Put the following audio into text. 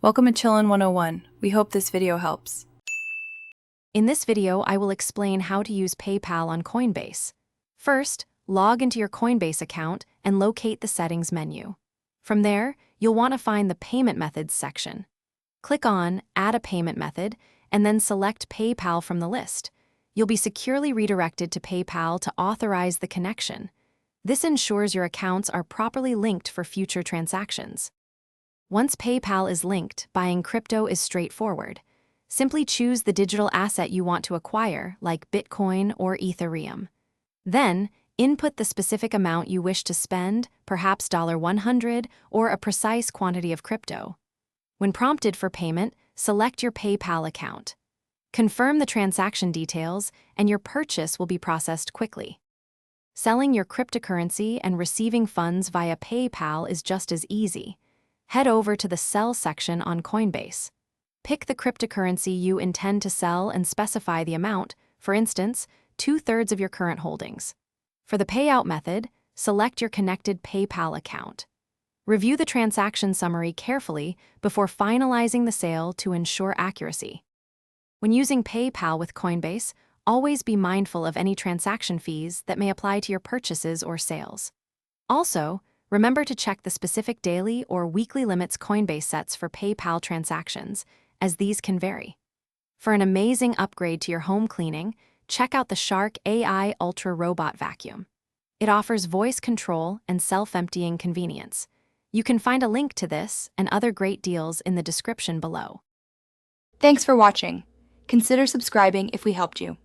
Welcome to Chillin' 101. We hope this video helps. In this video, I will explain how to use PayPal on Coinbase. First, log into your Coinbase account and locate the Settings menu. From there, you'll want to find the Payment Methods section. Click on Add a Payment Method and then select PayPal from the list. You'll be securely redirected to PayPal to authorize the connection. This ensures your accounts are properly linked for future transactions. Once PayPal is linked, buying crypto is straightforward. Simply choose the digital asset you want to acquire, like Bitcoin or Ethereum. Then, input the specific amount you wish to spend, perhaps $100 or a precise quantity of crypto. When prompted for payment, select your PayPal account. Confirm the transaction details, and your purchase will be processed quickly. Selling your cryptocurrency and receiving funds via PayPal is just as easy. Head over to the Sell section on Coinbase. Pick the cryptocurrency you intend to sell and specify the amount, for instance, 2/3 of your current holdings. For the payout method, select your connected PayPal account. Review the transaction summary carefully before finalizing the sale to ensure accuracy. When using PayPal with Coinbase, always be mindful of any transaction fees that may apply to your purchases or sales. Also, remember to check the specific daily or weekly limits Coinbase sets for PayPal transactions, as these can vary. For an amazing upgrade to your home cleaning, check out the Shark AI Ultra Robot Vacuum. It offers voice control and self-emptying convenience. You can find a link to this and other great deals in the description below. Thanks for watching. Consider subscribing if we helped you.